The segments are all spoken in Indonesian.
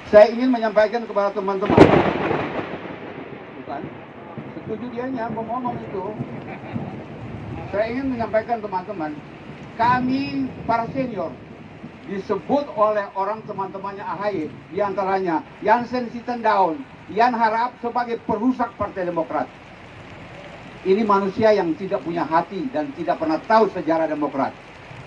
Saya ingin menyampaikan kepada teman-teman, bukan setuju dianya ngomong itu. Saya ingin menyampaikan teman-teman, kami para senior disebut oleh orang teman-temannya AHY, diantaranya Jansen Sittendaun, Jan Harap sebagai perusak Partai Demokrat. Ini manusia yang tidak punya hati dan tidak pernah tahu sejarah Demokrat.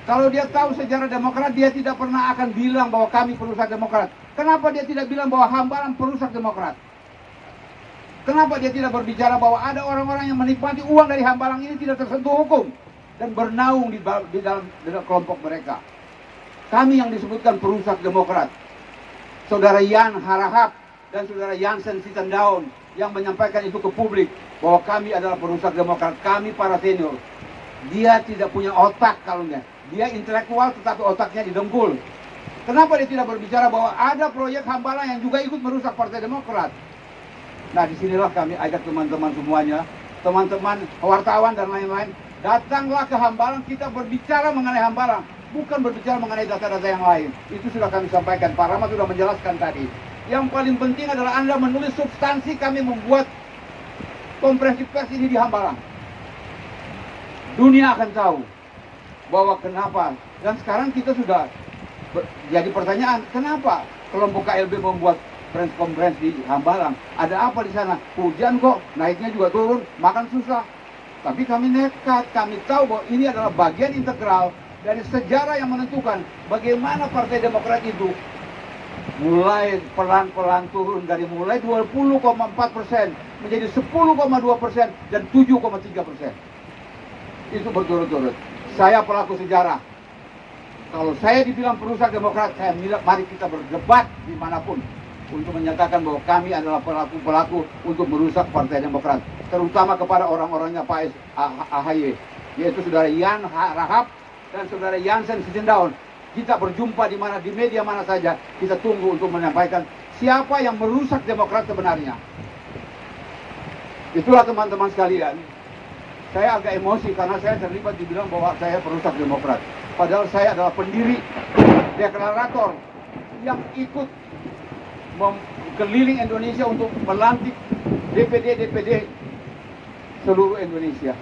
Kalau dia tahu sejarah Demokrat, dia tidak pernah akan bilang bahwa kami perusak Demokrat. Kenapa dia tidak bilang bahwa Hambalang perusak Demokrat? Kenapa dia tidak berbicara bahwa ada orang-orang yang menikmati uang dari Hambalang ini tidak tersentuh hukum dan bernaung di dalam kelompok mereka? Kami yang disebutkan perusak Demokrat. Saudara Jan Harahap dan saudara Jansen Sittendaun yang menyampaikan itu ke publik bahwa kami adalah perusak Demokrat, kami para senior. Dia tidak punya otak kalaunya. Dia intelektual tetapi otaknya didengkul. Kenapa dia tidak berbicara bahwa ada proyek Hambalang yang juga ikut merusak Partai Demokrat? Nah, disinilah kami ajak teman-teman semuanya, teman-teman wartawan dan lain-lain, datanglah ke Hambalang, kita berbicara mengenai Hambalang, bukan berbicara mengenai data-data yang lain. Itu sudah kami sampaikan, Pak Rahmat sudah menjelaskan tadi. Yang paling penting adalah Anda menulis substansi kami membuat konferensi pers ini di Hambalang. Dunia akan tahu bahwa kenapa. Dan sekarang kita sudah jadi pertanyaan, kenapa kelompok KLB membuat press conference di Hambalang? Ada apa di sana? Hujan kok, naiknya juga turun, makan susah. Tapi kami nekat, kami tahu bahwa ini adalah bagian integral dari sejarah yang menentukan bagaimana Partai Demokrat itu mulai pelan-pelan turun dari mulai 20,4% menjadi 10,2% dan 7,3%. Itu berturut-turut. Saya pelaku sejarah. Kalau saya dibilang perusak Demokrat, saya bilang mari kita berdebat dimanapun untuk menyatakan bahwa kami adalah pelaku-pelaku untuk merusak Partai Demokrat, terutama kepada orang-orangnya Pak AHY, yaitu saudara Jan Harahap dan saudara Jansen Sittendaun. Kita berjumpa di media mana saja, kita tunggu untuk menyampaikan siapa yang merusak Demokrat sebenarnya. Itulah teman-teman sekalian. Saya agak emosi karena saya terlibat dibilang bahwa saya perusak Demokrat. Padahal saya adalah pendiri, deklarator yang ikut keliling Indonesia untuk melantik DPD seluruh Indonesia.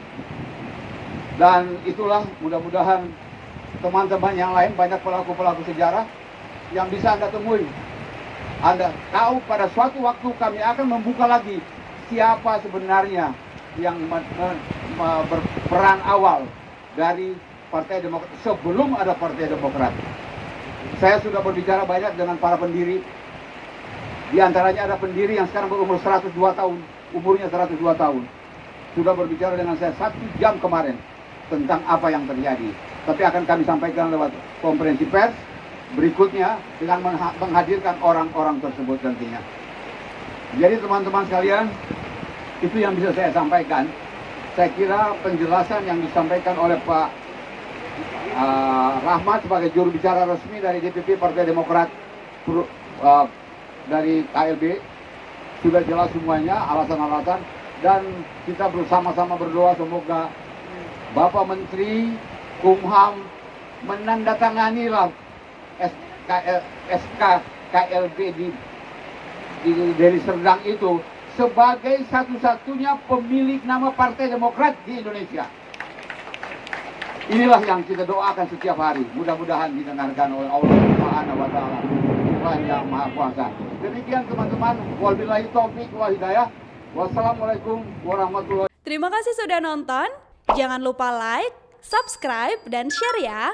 Dan itulah mudah-mudahan teman-teman yang lain, banyak pelaku-pelaku sejarah yang bisa Anda temui. Anda tahu pada suatu waktu kami akan membuka lagi siapa sebenarnya yang berperan awal dari Partai Demokrat sebelum ada Partai Demokrat. Saya sudah berbicara banyak dengan para pendiri. Di antaranya ada pendiri yang sekarang berumur 102 tahun, umurnya 102 tahun. Sudah berbicara dengan saya 1 jam kemarin tentang apa yang terjadi. Tapi akan kami sampaikan lewat konferensi pers berikutnya dengan menghadirkan orang-orang tersebut nantinya. Jadi teman-teman sekalian, itu yang bisa saya sampaikan. Saya kira penjelasan yang disampaikan oleh Pak Rahmat sebagai juru bicara resmi dari DPP Partai Demokrat dari KLB sudah jelas semuanya alasan-alasan, dan kita bersama-sama berdoa semoga Bapak Menteri Kumham menandatanganilah SK KLB di Deli Serdang itu sebagai satu-satunya pemilik nama Partai Demokrat di Indonesia. Inilah yang kita doakan setiap hari. Mudah-mudahan didengarkan oleh Allah Subhanahu wa taala, Tuhan yang Maha Kuasa. Demikian teman-teman, wabillahi taufik wal hidayah. Wassalamualaikum warahmatullahi wabarakatuh. Terima kasih sudah nonton. Jangan lupa like, subscribe, dan share ya.